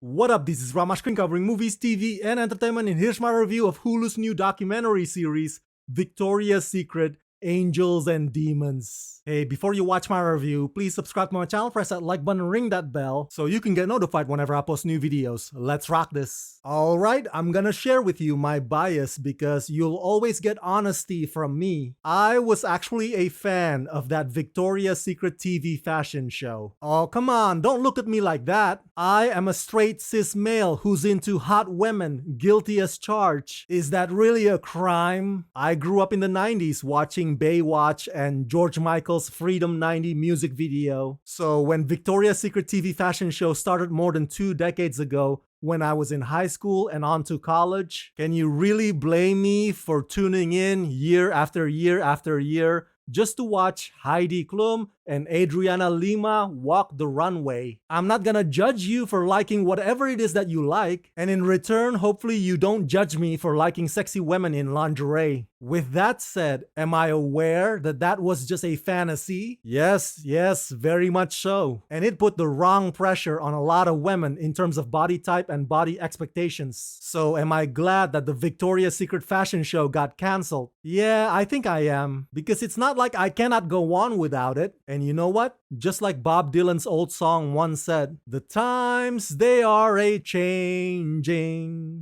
What up, this is Ramashkin covering movies, TV, and entertainment, and here's my review of Hulu's new documentary series, Victoria's Secret, Angels and Demons. Hey, before you watch my review, please subscribe to my channel, press that like button, ring that bell, so you can get notified whenever I post new videos. Let's rock this. Alright, I'm gonna share with you my bias because you'll always get honesty from me. I was actually a fan of that Victoria's Secret TV fashion show. Oh, come on, don't look at me like that. I am a straight cis male who's into hot women, guilty as charged. Is that really a crime? I grew up in the 90s watching Baywatch and George Michael's Freedom 90 music video. So when Victoria's Secret TV fashion show started more than 2 decades ago, when I was in high school and on to college, can you really blame me for tuning in year after year after year just to watch Heidi Klum and Adriana Lima walk the runway? I'm not gonna judge you for liking whatever it is that you like, and in return, hopefully you don't judge me for liking sexy women in lingerie. With that said, am I aware that that was just a fantasy? Yes, very much so. And it put the wrong pressure on a lot of women in terms of body type and body expectations. So am I glad that the Victoria's Secret fashion show got cancelled? Yeah, I think I am. Because it's not like I cannot go on without it. And you know what? Just like Bob Dylan's old song once said, the times they are a-changing.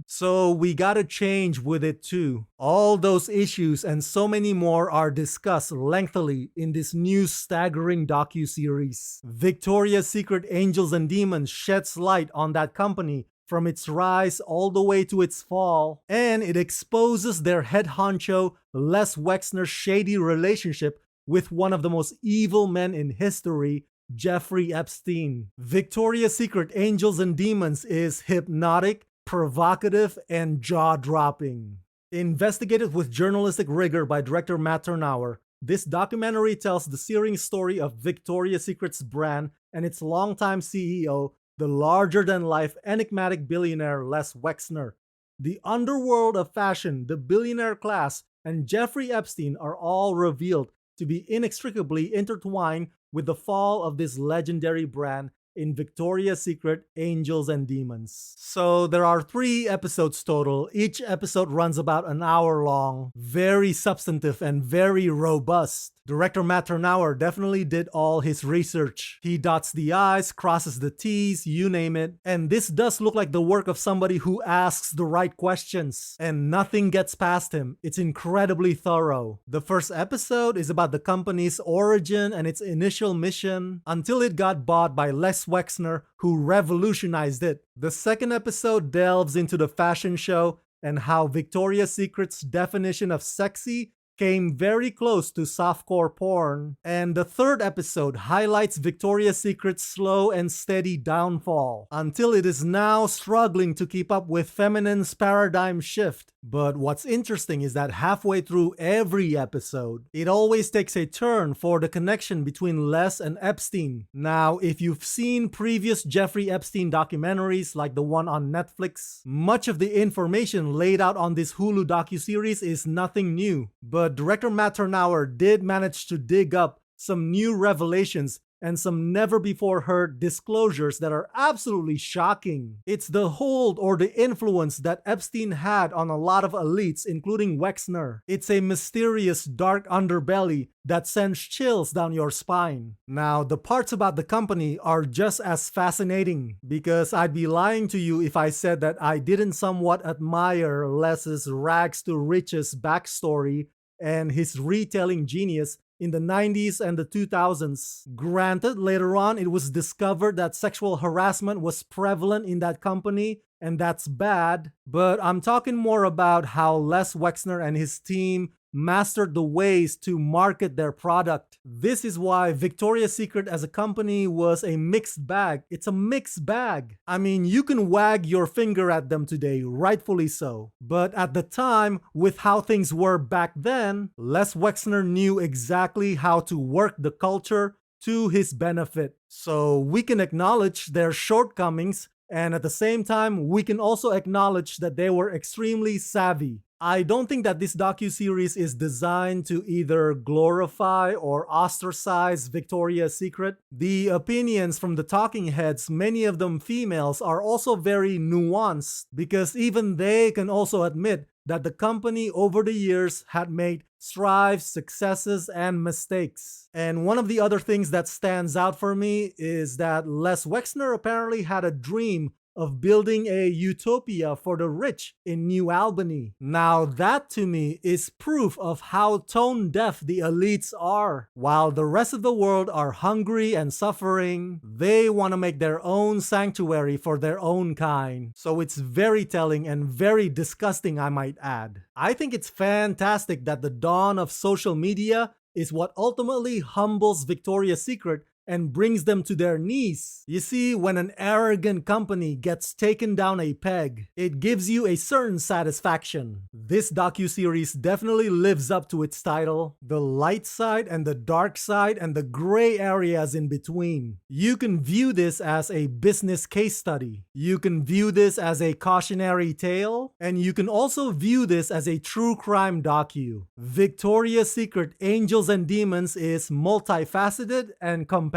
So we gotta change with it too. All those issues and so many more are discussed lengthily in this new staggering docu-series. Victoria's Secret Angels and Demons sheds light on that company from its rise all the way to its fall, and it exposes their head honcho Les Wexner's shady relationship with one of the most evil men in history, Jeffrey Epstein. Victoria's Secret Angels and Demons is hypnotic, provocative, and jaw-dropping. Investigated with journalistic rigor by director Matt Tyrnauer, this documentary tells the searing story of Victoria's Secret's brand and its longtime CEO, the larger-than-life enigmatic billionaire Les Wexner. The underworld of fashion, the billionaire class, and Jeffrey Epstein are all revealed to be inextricably intertwined with the fall of this legendary brand in Victoria's Secret Angels and Demons. So there are 3 episodes total. Each episode runs about an hour long. Very substantive and very robust. Director Matt Tyrnauer definitely did all his research. He dots the I's, crosses the T's, you name it. And this does look like the work of somebody who asks the right questions. And nothing gets past him. It's incredibly thorough. The first episode is about the company's origin and its initial mission until it got bought by Les Wexner, who revolutionized it. The second episode delves into the fashion show and how Victoria's Secret's definition of sexy came very close to softcore porn. And the third episode highlights Victoria's Secret's slow and steady downfall until it is now struggling to keep up with feminine's paradigm shift. But what's interesting is that halfway through every episode, it always takes a turn for the connection between Les and Epstein. Now, if you've seen previous Jeffrey Epstein documentaries like the one on Netflix, much of the information laid out on this Hulu docuseries is nothing new. But director Matt Tyrnauer did manage to dig up some new revelations and some never-before-heard disclosures that are absolutely shocking. It's the hold or the influence that Epstein had on a lot of elites, including Wexner. It's a mysterious, dark underbelly that sends chills down your spine. Now, the parts about the company are just as fascinating, because I'd be lying to you if I said that I didn't somewhat admire Les's rags-to-riches backstory and his retailing genius in the 90s and the 2000s. Granted, later on, it was discovered that sexual harassment was prevalent in that company, and that's bad. But I'm talking more about how Les Wexner and his team mastered the ways to market their product. This is why Victoria's Secret as a company was a mixed bag. It's a mixed bag. I mean, you can wag your finger at them today, rightfully so. But at the time, with how things were back then, Les Wexner knew exactly how to work the culture to his benefit. So we can acknowledge their shortcomings, and at the same time, we can also acknowledge that they were extremely savvy. I don't think that this docuseries is designed to either glorify or ostracize Victoria's Secret. The opinions from the talking heads, many of them females, are also very nuanced because even they can also admit that the company over the years had made strides, successes, and mistakes. And one of the other things that stands out for me is that Les Wexner apparently had a dream of building a utopia for the rich in New Albany. Now that to me is proof of how tone deaf the elites are. While the rest of the world are hungry and suffering, they want to make their own sanctuary for their own kind. So it's very telling and very disgusting, I might add. I think it's fantastic that the dawn of social media is what ultimately humbles Victoria's Secret and brings them to their knees. You see, when an arrogant company gets taken down a peg, it gives you a certain satisfaction. This docuseries definitely lives up to its title, the light side and the dark side and the gray areas in between. You can view this as a business case study. You can view this as a cautionary tale, and you can also view this as a true crime docu. Victoria's Secret Angels and Demons is multifaceted and compelling.